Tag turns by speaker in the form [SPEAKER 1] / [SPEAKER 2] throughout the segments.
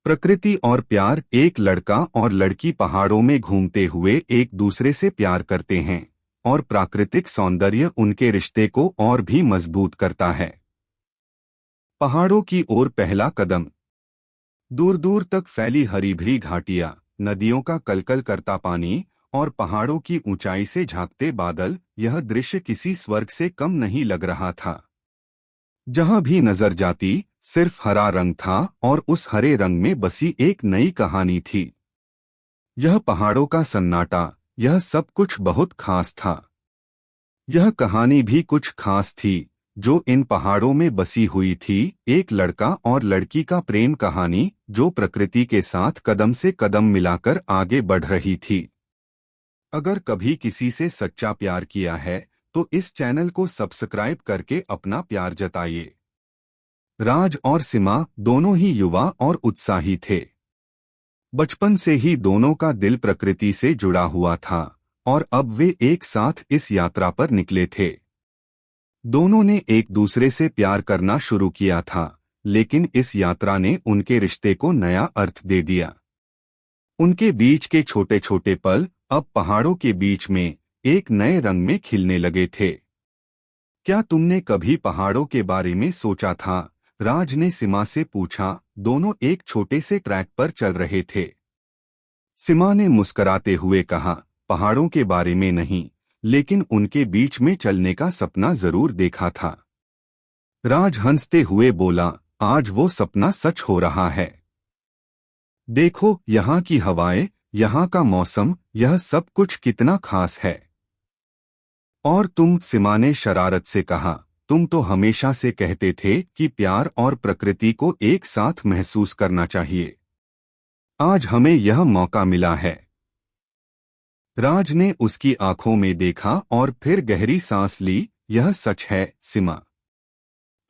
[SPEAKER 1] प्रकृति और प्यार। एक लड़का और लड़की पहाड़ों में घूमते हुए एक दूसरे से प्यार करते हैं और प्राकृतिक सौंदर्य उनके रिश्ते को और भी मजबूत करता है। पहाड़ों की ओर पहला कदम। दूर दूर तक फैली हरी भरी घाटियां, नदियों का कलकल करता पानी और पहाड़ों की ऊंचाई से झांकते बादल, यह दृश्य किसी स्वर्ग से कम नहीं लग रहा था। जहां भी नजर जाती सिर्फ हरा रंग था और उस हरे रंग में बसी एक नई कहानी थी। यह पहाड़ों का सन्नाटा, यह सब कुछ बहुत खास था। यह कहानी भी कुछ खास थी जो इन पहाड़ों में बसी हुई थी। एक लड़का और लड़की का प्रेम कहानी जो प्रकृति के साथ कदम से कदम मिलाकर आगे बढ़ रही थी। अगर कभी किसी से सच्चा प्यार किया है तो इस चैनल को सब्सक्राइब करके अपना प्यार जताइए। राज और सीमा दोनों ही युवा और उत्साही थे। बचपन से ही दोनों का दिल प्रकृति से जुड़ा हुआ था और अब वे एक साथ इस यात्रा पर निकले थे। दोनों ने एक दूसरे से प्यार करना शुरू किया था, लेकिन इस यात्रा ने उनके रिश्ते को नया अर्थ दे दिया। उनके बीच के छोटे छोटे पल अब पहाड़ों के बीच में एक नए रंग में खिलने लगे थे। क्या तुमने कभी पहाड़ों के बारे में सोचा था? राज ने सीमा से पूछा। दोनों एक छोटे से ट्रैक पर चल रहे थे। सीमा ने मुस्कुराते हुए कहा, पहाड़ों के बारे में नहीं, लेकिन उनके बीच में चलने का सपना जरूर देखा था। राज हंसते हुए बोला, आज वो सपना सच हो रहा है। देखो, यहाँ की हवाएं, यहाँ का मौसम, यह सब कुछ कितना खास है। और तुम? सीमा ने शरारत से कहा, तुम तो हमेशा से कहते थे कि प्यार और प्रकृति को एक साथ महसूस करना चाहिए। आज हमें यह मौका मिला है। राज ने उसकी आंखों में देखा और फिर गहरी सांस ली। यह सच है सीमा।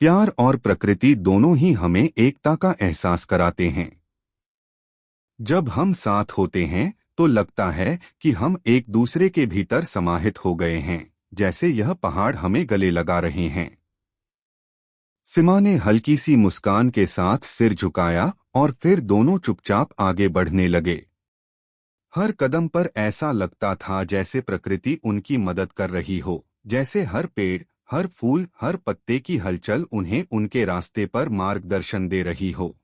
[SPEAKER 1] प्यार और प्रकृति दोनों ही हमें एकता का एहसास कराते हैं। जब हम साथ होते हैं तो लगता है कि हम एक दूसरे के भीतर समाहित हो गए हैं, जैसे यह पहाड़ हमें गले लगा रहे हैं। सीमा ने हल्की सी मुस्कान के साथ सिर झुकाया और फिर दोनों चुपचाप आगे बढ़ने लगे। हर कदम पर ऐसा लगता था जैसे प्रकृति उनकी मदद कर रही हो, जैसे हर पेड़, हर फूल, हर पत्ते की हलचल उन्हें उनके रास्ते पर मार्गदर्शन दे रही हो।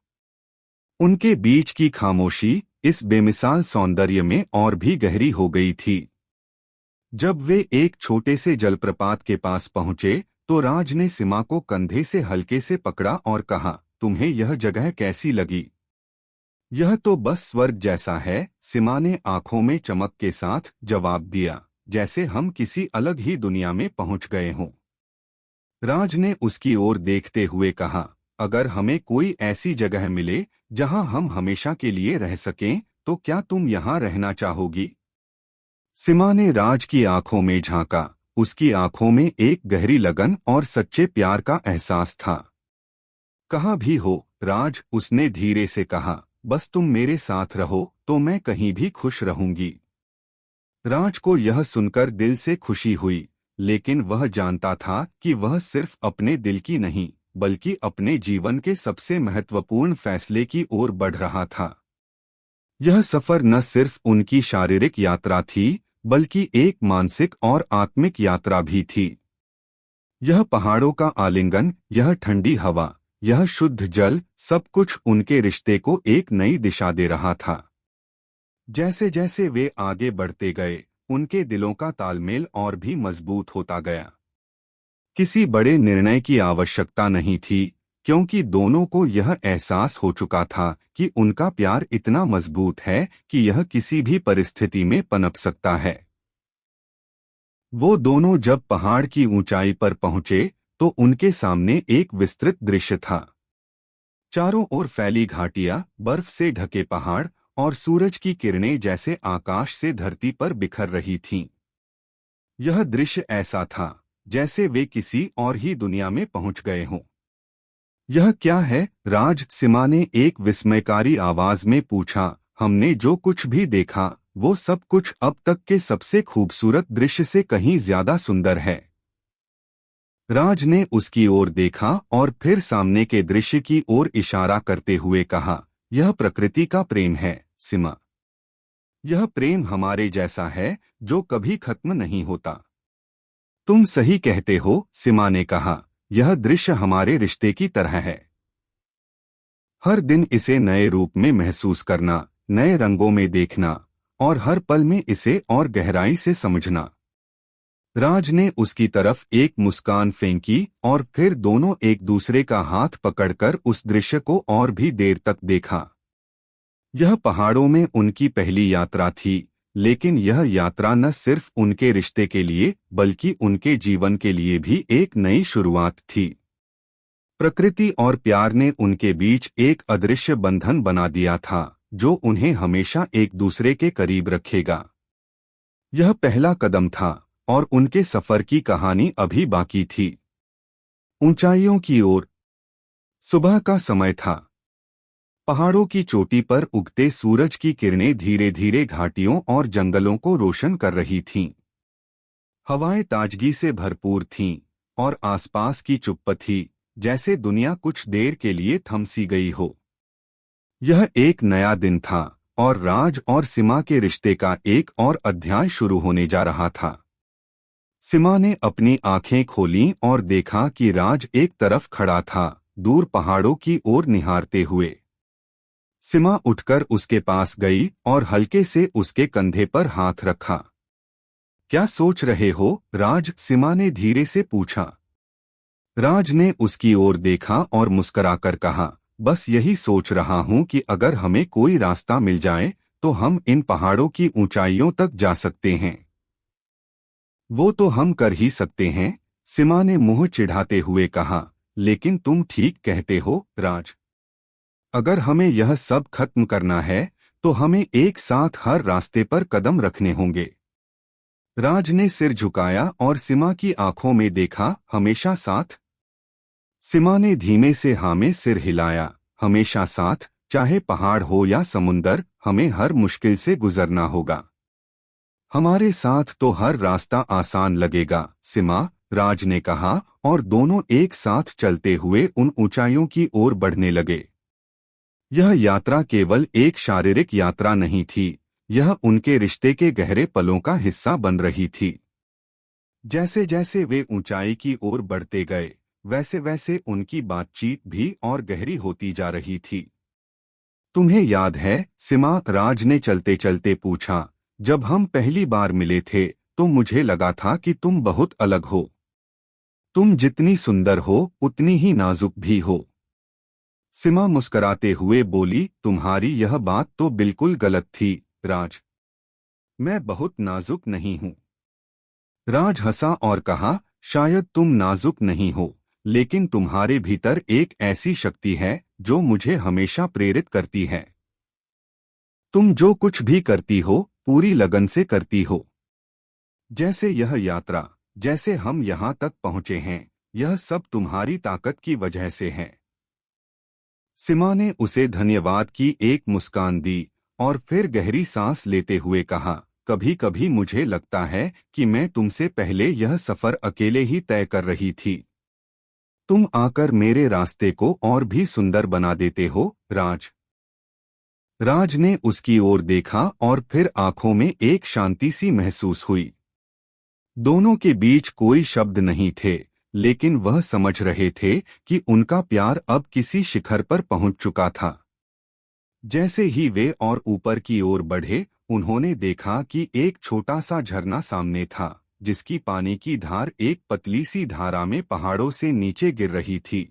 [SPEAKER 1] उनके बीच की खामोशी इस बेमिसाल सौंदर्य में और भी गहरी हो गई थी। जब वे एक छोटे से जलप्रपात के पास पहुंचे तो राज ने सीमा को कंधे से हल्के से पकड़ा और कहा, तुम्हें यह जगह कैसी लगी? यह तो बस स्वर्ग जैसा है, सीमा ने आंखों में चमक के साथ जवाब दिया, जैसे हम किसी अलग ही दुनिया में पहुंच गए हों। राज ने उसकी ओर देखते हुए कहा, अगर हमें कोई ऐसी जगह मिले जहां हम हमेशा के लिए रह सकें, तो क्या तुम यहां रहना चाहोगी? सीमा ने राज की आंखों में झांका। उसकी आंखों में एक गहरी लगन और सच्चे प्यार का एहसास था। कहाँ भी हो राज, उसने धीरे से कहा, बस तुम मेरे साथ रहो तो मैं कहीं भी खुश रहूंगी। राज को यह सुनकर दिल से खुशी हुई, लेकिन वह जानता था कि वह सिर्फ अपने दिल की नहीं, बल्कि अपने जीवन के सबसे महत्वपूर्ण फैसले की ओर बढ़ रहा था। यह सफर न सिर्फ उनकी शारीरिक यात्रा थी, बल्कि एक मानसिक और आत्मिक यात्रा भी थी। यह पहाड़ों का आलिंगन, यह ठंडी हवा, यह शुद्ध जल, सब कुछ उनके रिश्ते को एक नई दिशा दे रहा था। जैसे जैसे वे आगे बढ़ते गए, उनके दिलों का तालमेल और भी मजबूत होता गया। किसी बड़े निर्णय की आवश्यकता नहीं थी, क्योंकि दोनों को यह एहसास हो चुका था कि उनका प्यार इतना मजबूत है कि यह किसी भी परिस्थिति में पनप सकता है। वो दोनों जब पहाड़ की ऊंचाई पर पहुंचे तो उनके सामने एक विस्तृत दृश्य था। चारों ओर फैली घाटियां, बर्फ से ढके पहाड़ और सूरज की किरणें जैसे आकाश से धरती पर बिखर रही थीं। यह दृश्य ऐसा था जैसे वे किसी और ही दुनिया में पहुंच गए हों। यह क्या है राज? सीमा ने एक विस्मयकारी आवाज में पूछा। हमने जो कुछ भी देखा वो सब कुछ अब तक के सबसे खूबसूरत दृश्य से कहीं ज्यादा सुंदर है। राज ने उसकी ओर देखा और फिर सामने के दृश्य की ओर इशारा करते हुए कहा, यह प्रकृति का प्रेम है, सीमा। यह प्रेम हमारे जैसा है जो कभी खत्म नहीं होता। तुम सही कहते हो, सीमा ने कहा। यह दृश्य हमारे रिश्ते की तरह है। हर दिन इसे नए रूप में महसूस करना, नए रंगों में देखना और हर पल में इसे और गहराई से समझना। राज ने उसकी तरफ एक मुस्कान फेंकी और फिर दोनों एक दूसरे का हाथ पकड़कर उस दृश्य को और भी देर तक देखा। यह पहाड़ों में उनकी पहली यात्रा थी, लेकिन यह यात्रा न सिर्फ उनके रिश्ते के लिए बल्कि उनके जीवन के लिए भी एक नई शुरुआत थी। प्रकृति और प्यार ने उनके बीच एक अदृश्य बंधन बना दिया था जो उन्हें हमेशा एक दूसरे के करीब रखेगा। यह पहला कदम था और उनके सफर की कहानी अभी बाकी थी। ऊंचाइयों की ओर। सुबह का समय था। पहाड़ों की चोटी पर उगते सूरज की किरणें धीरे धीरे घाटियों और जंगलों को रोशन कर रही थीं। हवाएं ताजगी से भरपूर थीं और आसपास की चुप्प थी, जैसे दुनिया कुछ देर के लिए थम सी गई हो। यह एक नया दिन था और राज और सीमा के रिश्ते का एक और अध्याय शुरू होने जा रहा था। सीमा ने अपनी आंखें खोलीं और देखा कि राज एक तरफ खड़ा था, दूर पहाड़ों की ओर निहारते हुए। सीमा उठकर उसके पास गई और हल्के से उसके कंधे पर हाथ रखा। क्या सोच रहे हो, राज? सीमा ने धीरे से पूछा। राज ने उसकी ओर देखा और मुस्कुराकर कहा, बस यही सोच रहा हूं कि अगर हमें कोई रास्ता मिल जाए तो हम इन पहाड़ों की ऊंचाइयों तक जा सकते हैं। वो तो हम कर ही सकते हैं, सीमा ने मुंह चिढ़ाते हुए कहा, लेकिन तुम ठीक कहते हो, राज। अगर हमें यह सब खत्म करना है तो हमें एक साथ हर रास्ते पर कदम रखने होंगे। राज ने सिर झुकाया और सीमा की आंखों में देखा, हमेशा साथ? सीमा ने धीमे से हाँ में सिर हिलाया। हमेशा साथ, चाहे पहाड़ हो या समुंदर, हमें हर मुश्किल से गुजरना होगा। हमारे साथ तो हर रास्ता आसान लगेगा, सीमा, राज ने कहा और दोनों एक साथ चलते हुए उन ऊंचाइयों की ओर बढ़ने लगे। यह यात्रा केवल एक शारीरिक यात्रा नहीं थी, यह उनके रिश्ते के गहरे पलों का हिस्सा बन रही थी। जैसे जैसे वे ऊंचाई की ओर बढ़ते गए, वैसे वैसे उनकी बातचीत भी और गहरी होती जा रही थी। तुम्हें याद है, सीमा, राज ने चलते चलते पूछा, जब हम पहली बार मिले थे तो मुझे लगा था कि तुम बहुत अलग हो। तुम जितनी सुंदर हो उतनी ही नाजुक भी हो। सीमा मुस्कराते हुए बोली, तुम्हारी यह बात तो बिल्कुल गलत थी, राज। मैं बहुत नाजुक नहीं हूँ। राज हंसा और कहा, शायद तुम नाजुक नहीं हो, लेकिन तुम्हारे भीतर एक ऐसी शक्ति है जो मुझे हमेशा प्रेरित करती है। तुम जो कुछ भी करती हो पूरी लगन से करती हो। जैसे यह यात्रा, जैसे हम यहाँ तक पहुँचे हैं, यह सब तुम्हारी ताकत की वजह से है। सीमा ने उसे धन्यवाद की एक मुस्कान दी और फिर गहरी सांस लेते हुए कहा, कभी कभी मुझे लगता है कि मैं तुमसे पहले यह सफर अकेले ही तय कर रही थी। तुम आकर मेरे रास्ते को और भी सुंदर बना देते हो, राज। राज ने उसकी ओर देखा और फिर आंखों में एक शांति सी महसूस हुई। दोनों के बीच कोई शब्द नहीं थे, लेकिन वह समझ रहे थे कि उनका प्यार अब किसी शिखर पर पहुंच चुका था। जैसे ही वे और ऊपर की ओर बढ़े, उन्होंने देखा कि एक छोटा सा झरना सामने था, जिसकी पानी की धार एक पतली सी धारा में पहाड़ों से नीचे गिर रही थी।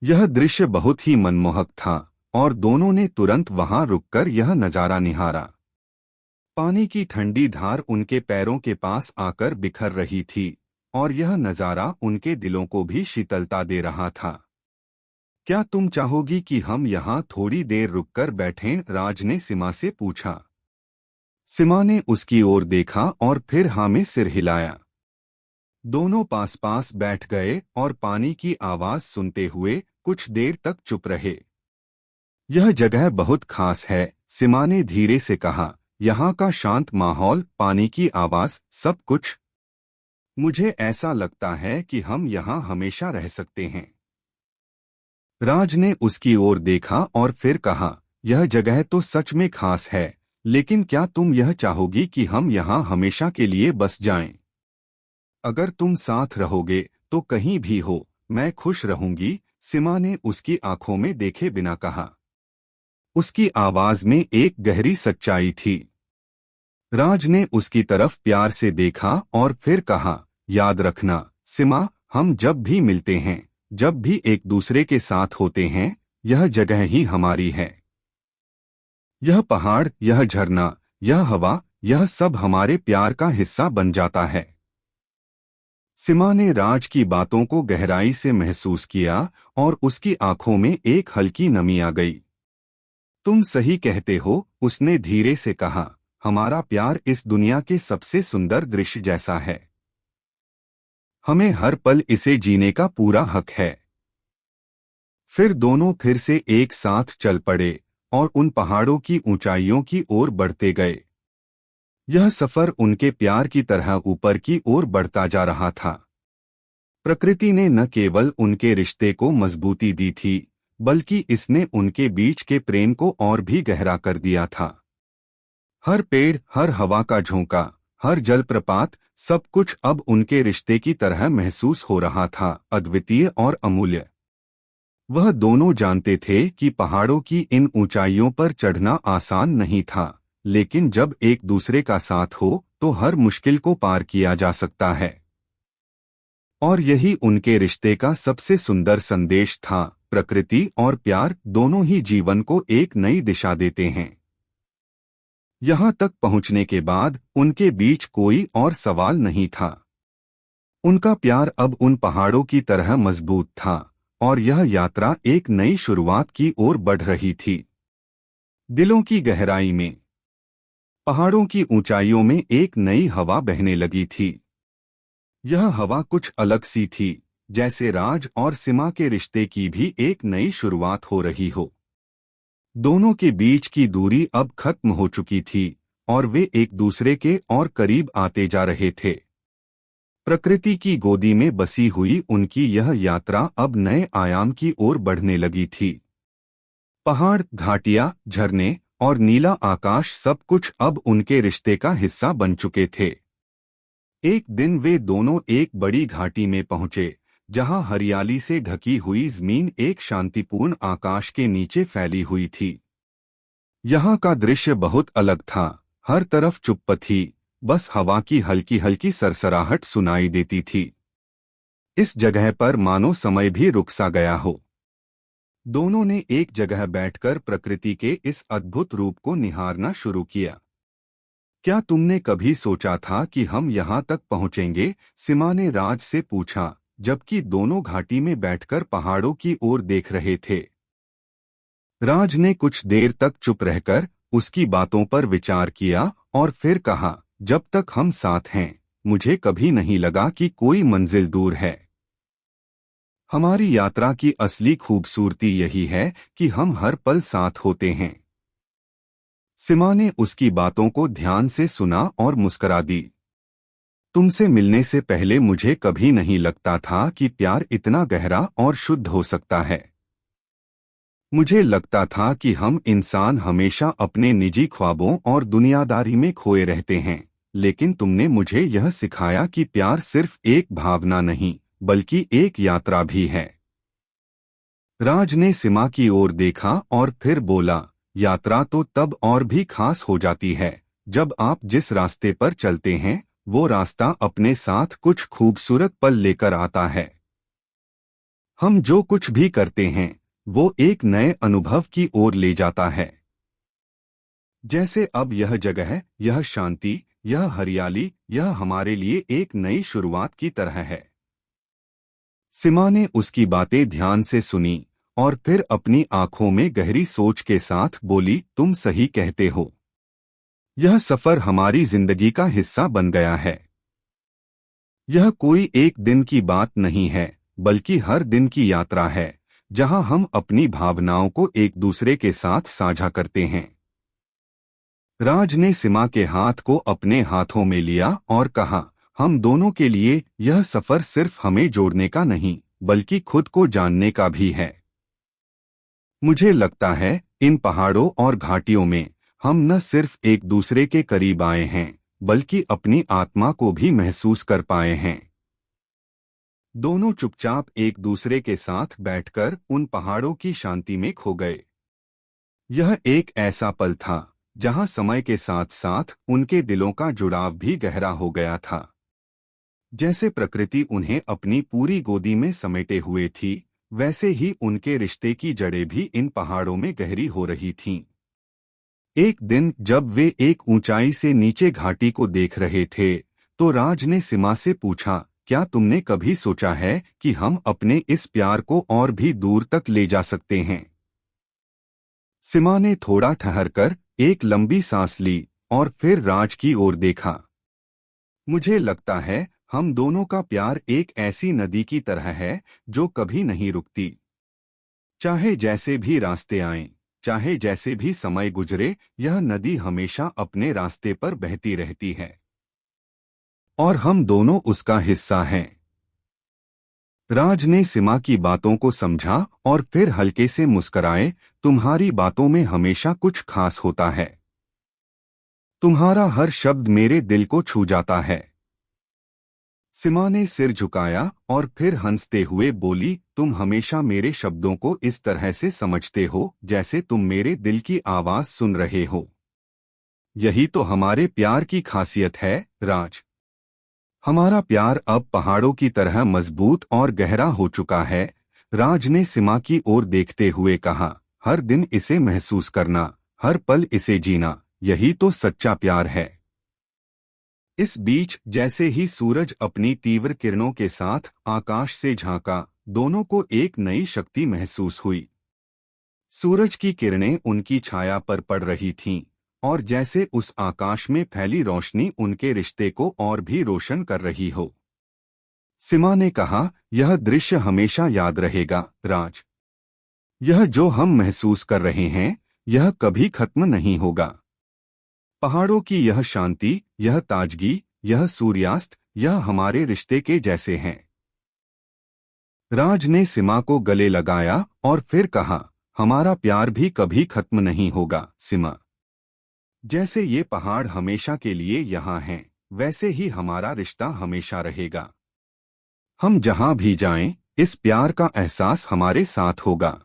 [SPEAKER 1] यह दृश्य बहुत ही मनमोहक था और दोनों ने तुरंत वहां रुककर यह नजारा निहारा। पानी की ठंडी धार उनके पैरों के पास आकर बिखर रही थी और यह नजारा उनके दिलों को भी शीतलता दे रहा था। क्या तुम चाहोगी कि हम यहाँ थोड़ी देर रुककर बैठें? राज ने सीमा से पूछा। सीमा ने उसकी ओर देखा और फिर हाँ में सिर हिलाया। दोनों पास पास बैठ गए और पानी की आवाज सुनते हुए कुछ देर तक चुप रहे। यह जगह बहुत खास है, सीमा ने धीरे से कहा। यहाँ का शांत माहौल, पानी की आवाज, सब कुछ। मुझे ऐसा लगता है कि हम यहाँ हमेशा रह सकते हैं। राज ने उसकी ओर देखा और फिर कहा, यह जगह तो सच में खास है, लेकिन क्या तुम यह चाहोगी कि हम यहाँ हमेशा के लिए बस जाएं? अगर तुम साथ रहोगे तो कहीं भी हो, मैं खुश रहूंगी, सीमा ने उसकी आंखों में देखे बिना कहा। उसकी आवाज में एक गहरी सच्चाई थी। राज ने उसकी तरफ प्यार से देखा और फिर कहा, याद रखना सीमा, हम जब भी मिलते हैं, जब भी एक दूसरे के साथ होते हैं, यह जगह ही हमारी है। यह पहाड़, यह झरना, यह हवा, यह सब हमारे प्यार का हिस्सा बन जाता है। सीमा ने राज की बातों को गहराई से महसूस किया और उसकी आंखों में एक हल्की नमी आ गई। तुम सही कहते हो, उसने धीरे से कहा, हमारा प्यार इस दुनिया के सबसे सुंदर दृश्य जैसा है। हमें हर पल इसे जीने का पूरा हक है। फिर दोनों फिर से एक साथ चल पड़े और उन पहाड़ों की ऊंचाइयों की ओर बढ़ते गए। यह सफर उनके प्यार की तरह ऊपर की ओर बढ़ता जा रहा था। प्रकृति ने न केवल उनके रिश्ते को मजबूती दी थी, बल्कि इसने उनके बीच के प्रेम को और भी गहरा कर दिया था। हर पेड़, हर हवा का झोंका, हर जलप्रपात, सब कुछ अब उनके रिश्ते की तरह महसूस हो रहा था, अद्वितीय और अमूल्य। वह दोनों जानते थे कि पहाड़ों की इन ऊंचाइयों पर चढ़ना आसान नहीं था, लेकिन जब एक दूसरे का साथ हो तो हर मुश्किल को पार किया जा सकता है। और यही उनके रिश्ते का सबसे सुंदर संदेश था, प्रकृति और प्यार दोनों ही जीवन को एक नई दिशा देते हैं। यहाँ तक पहुँचने के बाद उनके बीच कोई और सवाल नहीं था। उनका प्यार अब उन पहाड़ों की तरह मजबूत था और यह यात्रा एक नई शुरुआत की ओर बढ़ रही थी। दिलों की गहराई में, पहाड़ों की ऊंचाइयों में एक नई हवा बहने लगी थी। यह हवा कुछ अलग सी थी, जैसे राज और सीमा के रिश्ते की भी एक नई शुरुआत हो रही हो। दोनों के बीच की दूरी अब खत्म हो चुकी थी और वे एक दूसरे के और करीब आते जा रहे थे। प्रकृति की गोदी में बसी हुई उनकी यह यात्रा अब नए आयाम की ओर बढ़ने लगी थी। पहाड़, घाटियां, झरने और नीला आकाश सब कुछ अब उनके रिश्ते का हिस्सा बन चुके थे। एक दिन वे दोनों एक बड़ी घाटी में पहुंचे, जहां हरियाली से ढकी हुई जमीन एक शांतिपूर्ण आकाश के नीचे फैली हुई थी। यहाँ का दृश्य बहुत अलग था। हर तरफ चुप्पी थी, बस हवा की हल्की हल्की सरसराहट सुनाई देती थी। इस जगह पर मानो समय भी रुक सा गया हो। दोनों ने एक जगह बैठकर प्रकृति के इस अद्भुत रूप को निहारना शुरू किया। क्या तुमने कभी सोचा था कि हम यहाँ तक पहुँचेंगे? सीमा ने राज से पूछा, जबकि दोनों घाटी में बैठकर पहाड़ों की ओर देख रहे थे। राज ने कुछ देर तक चुप रहकर उसकी बातों पर विचार किया और फिर कहा, जब तक हम साथ हैं, मुझे कभी नहीं लगा कि कोई मंजिल दूर है। हमारी यात्रा की असली खूबसूरती यही है कि हम हर पल साथ होते हैं। सीमा ने उसकी बातों को ध्यान से सुना और मुस्कुरा दी। तुमसे मिलने से पहले मुझे कभी नहीं लगता था कि प्यार इतना गहरा और शुद्ध हो सकता है। मुझे लगता था कि हम इंसान हमेशा अपने निजी ख्वाबों और दुनियादारी में खोए रहते हैं, लेकिन तुमने मुझे यह सिखाया कि प्यार सिर्फ एक भावना नहीं, बल्कि एक यात्रा भी है। राज ने सीमा की ओर देखा और फिर बोला, यात्रा तो तब और भी खास हो जाती है जब आप जिस रास्ते पर चलते हैं वो रास्ता अपने साथ कुछ खूबसूरत पल लेकर आता है। हम जो कुछ भी करते हैं वो एक नए अनुभव की ओर ले जाता है। जैसे अब यह जगह, यह शांति, यह हरियाली, यह हमारे लिए एक नई शुरुआत की तरह है। सीमा ने उसकी बातें ध्यान से सुनी और फिर अपनी आंखों में गहरी सोच के साथ बोली, तुम सही कहते हो। यह सफर हमारी जिंदगी का हिस्सा बन गया है। यह कोई एक दिन की बात नहीं है, बल्कि हर दिन की यात्रा है, जहां हम अपनी भावनाओं को एक दूसरे के साथ साझा करते हैं। राज ने सीमा के हाथ को अपने हाथों में लिया और कहा, हम दोनों के लिए यह सफर सिर्फ हमें जोड़ने का नहीं, बल्कि खुद को जानने का भी है। मुझे लगता है इन पहाड़ों और घाटियों में हम न सिर्फ एक दूसरे के करीब आए हैं बल्कि अपनी आत्मा को भी महसूस कर पाए हैं। दोनों चुपचाप एक दूसरे के साथ बैठकर उन पहाड़ों की शांति में खो गए। यह एक ऐसा पल था जहां समय के साथ साथ उनके दिलों का जुड़ाव भी गहरा हो गया था। जैसे प्रकृति उन्हें अपनी पूरी गोदी में समेटे हुए थी, वैसे ही उनके रिश्ते की जड़ें भी इन पहाड़ों में गहरी हो रही थीं। एक दिन जब वे एक ऊंचाई से नीचे घाटी को देख रहे थे, तो राज ने सीमा से पूछा, क्या तुमने कभी सोचा है कि हम अपने इस प्यार को और भी दूर तक ले जा सकते हैं? सीमा ने थोड़ा ठहरकर एक लंबी सांस ली और फिर राज की ओर देखा। मुझे लगता है हम दोनों का प्यार एक ऐसी नदी की तरह है जो कभी नहीं रुकती। चाहे जैसे भी रास्ते आएं, चाहे जैसे भी समय गुजरे, यह नदी हमेशा अपने रास्ते पर बहती रहती है और हम दोनों उसका हिस्सा हैं। राज ने सीमा की बातों को समझा और फिर हल्के से मुस्कराए, तुम्हारी बातों में हमेशा कुछ खास होता है। तुम्हारा हर शब्द मेरे दिल को छू जाता है। सीमा ने सिर झुकाया और फिर हंसते हुए बोली, तुम हमेशा मेरे शब्दों को इस तरह से समझते हो जैसे तुम मेरे दिल की आवाज सुन रहे हो। यही तो हमारे प्यार की खासियत है, राज। हमारा प्यार अब पहाड़ों की तरह मजबूत और गहरा हो चुका है। राज ने सीमा की ओर देखते हुए कहा, हर दिन इसे महसूस करना, हर पल इसे जीना, यही तो सच्चा प्यार है। इस बीच जैसे ही सूरज अपनी तीव्र किरणों के साथ आकाश से झांका, दोनों को एक नई शक्ति महसूस हुई। सूरज की किरणें उनकी छाया पर पड़ रही थीं और जैसे उस आकाश में फैली रोशनी उनके रिश्ते को और भी रोशन कर रही हो। सीमा ने कहा, यह दृश्य हमेशा याद रहेगा, राज। यह जो हम महसूस कर रहे हैं, यह कभी खत्म नहीं होगा। पहाड़ों की यह शांति, यह ताजगी, यह सूर्यास्त, यह हमारे रिश्ते के जैसे हैं। राज ने सीमा को गले लगाया और फिर कहा, हमारा प्यार भी कभी खत्म नहीं होगा, सीमा। जैसे ये पहाड़ हमेशा के लिए यहाँ हैं, वैसे ही हमारा रिश्ता हमेशा रहेगा। हम जहाँ भी जाएं, इस प्यार का एहसास हमारे साथ होगा।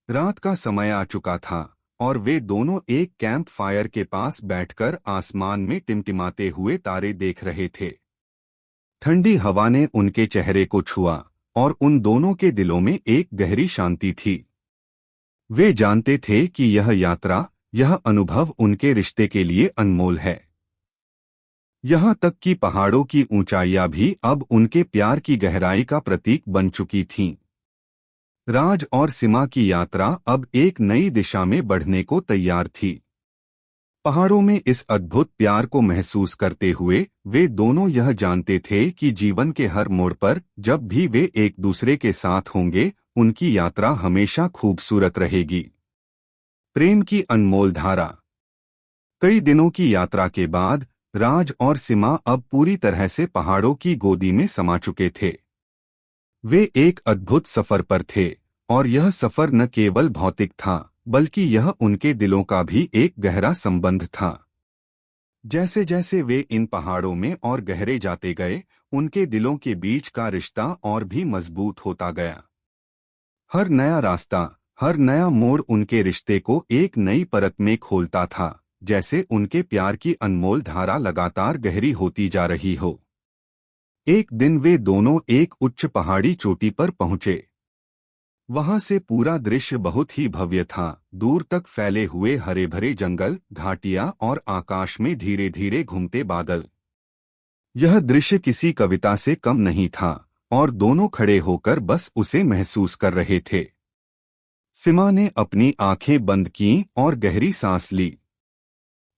[SPEAKER 1] रात का समय आ चुका था और वे दोनों एक कैंप फायर के पास बैठकर आसमान में टिमटिमाते हुए तारे देख रहे थे। ठंडी हवा ने उनके चेहरे को छुआ और उन दोनों के दिलों में एक गहरी शांति थी। वे जानते थे कि यह यात्रा, यह अनुभव उनके रिश्ते के लिए अनमोल है। यहाँ तक कि पहाड़ों की ऊंचाइयां भी अब उनके प्यार की गहराई का प्रतीक बन चुकी थीं। राज और सीमा की यात्रा अब एक नई दिशा में बढ़ने को तैयार थी। पहाड़ों में इस अद्भुत प्यार को महसूस करते हुए वे दोनों यह जानते थे कि जीवन के हर मोड़ पर जब भी वे एक दूसरे के साथ होंगे, उनकी यात्रा हमेशा खूबसूरत रहेगी। प्रेम की अनमोल धारा। कई दिनों की यात्रा के बाद राज और सीमा अब पूरी तरह से पहाड़ों की गोदी में समा चुके थे। वे एक अद्भुत सफर पर थे और यह सफर न केवल भौतिक था बल्कि यह उनके दिलों का भी एक गहरा संबंध था। जैसे जैसे वे इन पहाड़ों में और गहरे जाते गए, उनके दिलों के बीच का रिश्ता और भी मजबूत होता गया। हर नया रास्ता, हर नया मोड़ उनके रिश्ते को एक नई परत में खोलता था, जैसे उनके प्यार की अनमोल धारा लगातार गहरी होती जा रही हो। एक दिन वे दोनों एक उच्च पहाड़ी चोटी पर पहुंचे। वहां से पूरा दृश्य बहुत ही भव्य था। दूर तक फैले हुए हरे भरे जंगल, घाटियां और आकाश में धीरे धीरे घूमते बादल। यह दृश्य किसी कविता से कम नहीं था और दोनों खड़े होकर बस उसे महसूस कर रहे थे। सीमा ने अपनी आंखें बंद कीं और गहरी सांस ली।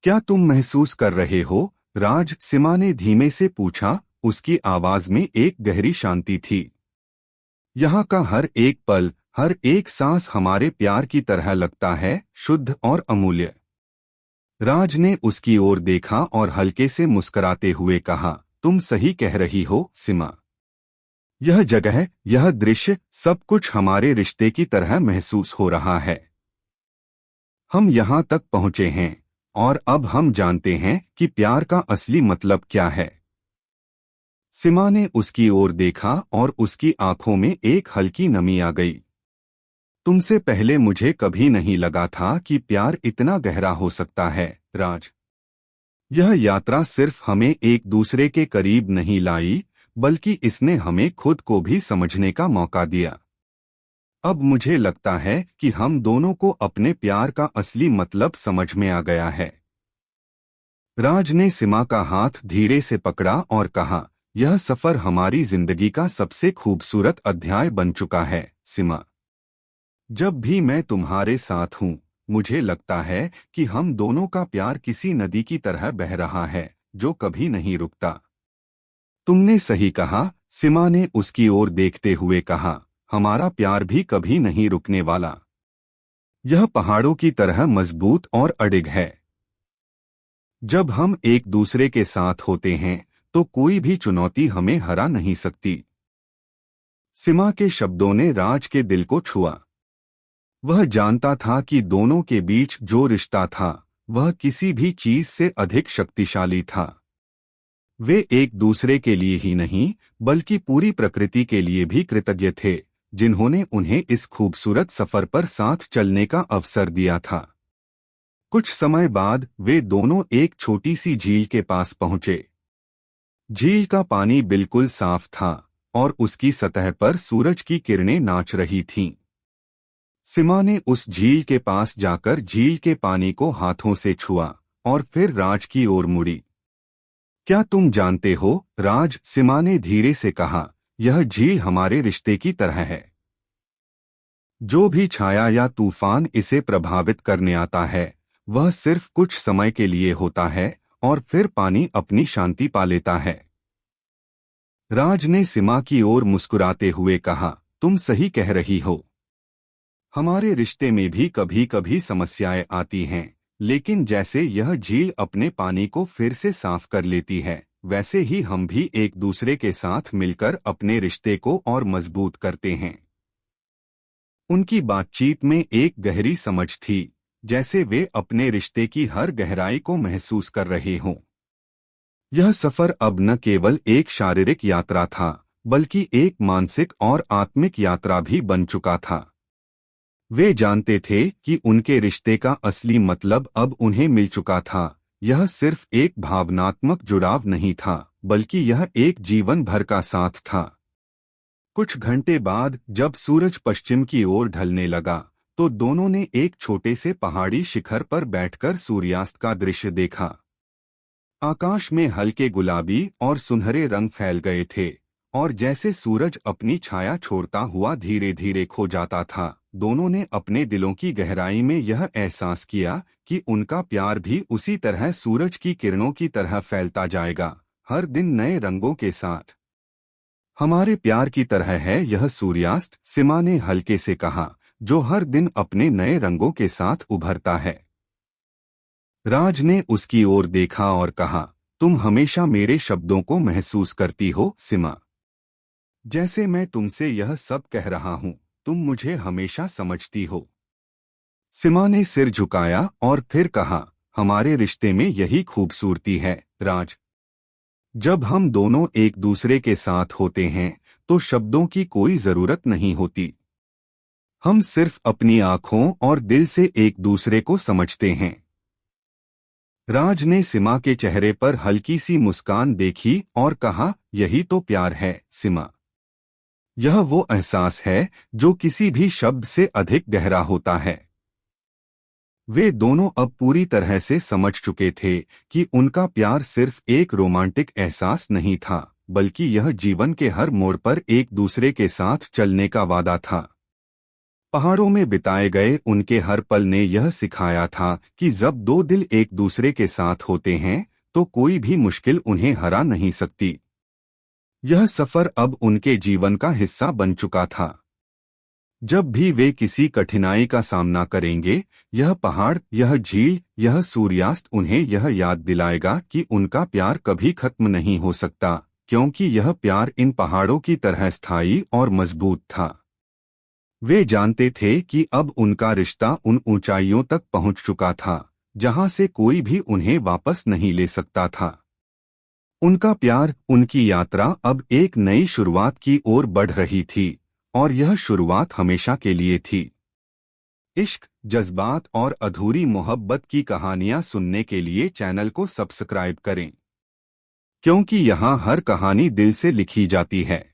[SPEAKER 1] क्या तुम महसूस कर रहे हो, राज? सीमा ने धीमे से पूछा। उसकी आवाज में एक गहरी शांति थी। यहाँ का हर एक पल, हर एक सांस हमारे प्यार की तरह लगता है, शुद्ध और अमूल्य। राज ने उसकी ओर देखा और हल्के से मुस्कुराते हुए कहा, तुम सही कह रही हो, सीमा। यह जगह, यह दृश्य, सब कुछ हमारे रिश्ते की तरह महसूस हो रहा है। हम यहाँ तक पहुँचे हैं और अब हम जानते हैं कि प्यार का असली मतलब क्या है। सीमा ने उसकी ओर देखा और उसकी आंखों में एक हल्की नमी आ गई। तुमसे पहले मुझे कभी नहीं लगा था कि प्यार इतना गहरा हो सकता है, राज। यह यात्रा सिर्फ हमें एक दूसरे के करीब नहीं लाई, बल्कि इसने हमें खुद को भी समझने का मौका दिया। अब मुझे लगता है कि हम दोनों को अपने प्यार का असली मतलब समझ में आ गया है। राज ने सीमा का हाथ धीरे से पकड़ा और कहा, यह सफर हमारी जिंदगी का सबसे खूबसूरत अध्याय बन चुका है, सीमा। जब भी मैं तुम्हारे साथ हूँ, मुझे लगता है कि हम दोनों का प्यार किसी नदी की तरह बह रहा है, जो कभी नहीं रुकता। तुमने सही कहा, सीमा ने उसकी ओर देखते हुए कहा, हमारा प्यार भी कभी नहीं रुकने वाला। यह पहाड़ों की तरह मजबूत और अडिग है। जब हम एक दूसरे के साथ होते हैं, तो कोई भी चुनौती हमें हरा नहीं सकती। सीमा के शब्दों ने राज के दिल को छुआ। वह जानता था कि दोनों के बीच जो रिश्ता था, वह किसी भी चीज से अधिक शक्तिशाली था। वे एक दूसरे के लिए ही नहीं, बल्कि पूरी प्रकृति के लिए भी कृतज्ञ थे, जिन्होंने उन्हें इस खूबसूरत सफर पर साथ चलने का अवसर दिया था। कुछ समय बाद वे दोनों एक छोटी सी झील के पास पहुंचे। झील का पानी बिल्कुल साफ था और उसकी सतह पर सूरज की किरणें नाच रही थीं। सीमा ने उस झील के पास जाकर झील के पानी को हाथों से छुआ और फिर राज की ओर मुड़ी। क्या तुम जानते हो, राज, सीमा ने धीरे से कहा, यह झील हमारे रिश्ते की तरह है। जो भी छाया या तूफान इसे प्रभावित करने आता है, वह सिर्फ कुछ समय के लिए होता है और फिर पानी अपनी शांति पा लेता है। राज ने सीमा की ओर मुस्कुराते हुए कहा, तुम सही कह रही हो। हमारे रिश्ते में भी कभी कभी समस्याएं आती हैं, लेकिन जैसे यह झील अपने पानी को फिर से साफ कर लेती है, वैसे ही हम भी एक दूसरे के साथ मिलकर अपने रिश्ते को और मजबूत करते हैं। उनकी बातचीत में एक गहरी समझ थी, जैसे वे अपने रिश्ते की हर गहराई को महसूस कर रहे हों। यह सफर अब न केवल एक शारीरिक यात्रा था, बल्कि एक मानसिक और आत्मिक यात्रा भी बन चुका था। वे जानते थे कि उनके रिश्ते का असली मतलब अब उन्हें मिल चुका था। यह सिर्फ एक भावनात्मक जुड़ाव नहीं था, बल्कि यह एक जीवन भर का साथ था। कुछ घंटे बाद जब सूरज पश्चिम की ओर ढलने लगा, तो दोनों ने एक छोटे से पहाड़ी शिखर पर बैठकर सूर्यास्त का दृश्य देखा। आकाश में हल्के गुलाबी और सुनहरे रंग फैल गए थे, और जैसे सूरज अपनी छाया छोड़ता हुआ धीरे धीरे खो जाता था, दोनों ने अपने दिलों की गहराई में यह एहसास किया कि उनका प्यार भी उसी तरह सूरज की किरणों की तरह फैलता जाएगा, हर दिन नए रंगों के साथ। हमारे प्यार की तरह है यह सूर्यास्त, सीमा ने हल्के से कहा, जो हर दिन अपने नए रंगों के साथ उभरता है। राज ने उसकी ओर देखा और कहा, तुम हमेशा मेरे शब्दों को महसूस करती हो, सीमा। जैसे मैं तुमसे यह सब कह रहा हूं, तुम मुझे हमेशा समझती हो। सीमा ने सिर झुकाया और फिर कहा, हमारे रिश्ते में यही खूबसूरती है, राज। जब हम दोनों एक दूसरे के साथ होते हैं, तो शब्दों की कोई जरूरत नहीं होती। हम सिर्फ अपनी आंखों और दिल से एक दूसरे को समझते हैं। राज ने सीमा के चेहरे पर हल्की सी मुस्कान देखी और कहा, यही तो प्यार है, सीमा। यह वो एहसास है जो किसी भी शब्द से अधिक गहरा होता है। वे दोनों अब पूरी तरह से समझ चुके थे कि उनका प्यार सिर्फ एक रोमांटिक एहसास नहीं था, बल्कि यह जीवन के हर मोड़ पर एक दूसरे के साथ चलने का वादा था। पहाड़ों में बिताए गए उनके हर पल ने यह सिखाया था कि जब दो दिल एक दूसरे के साथ होते हैं, तो कोई भी मुश्किल उन्हें हरा नहीं सकती। यह सफर अब उनके जीवन का हिस्सा बन चुका था। जब भी वे किसी कठिनाई का सामना करेंगे, यह पहाड़, यह झील, यह सूर्यास्त उन्हें यह याद दिलाएगा कि उनका प्यार कभी खत्म नहीं हो सकता, क्योंकि यह प्यार इन पहाड़ों की तरह स्थायी और मजबूत था। वे जानते थे कि अब उनका रिश्ता उन ऊंचाइयों तक पहुंच चुका था जहां से कोई भी उन्हें वापस नहीं ले सकता था। उनका प्यार, उनकी यात्रा अब एक नई शुरुआत की ओर बढ़ रही थी, और यह शुरुआत हमेशा के लिए थी। इश्क, जज्बात और अधूरी मोहब्बत की कहानियां सुनने के लिए चैनल को सब्सक्राइब करें, क्योंकि यहाँ हर कहानी दिल से लिखी जाती है।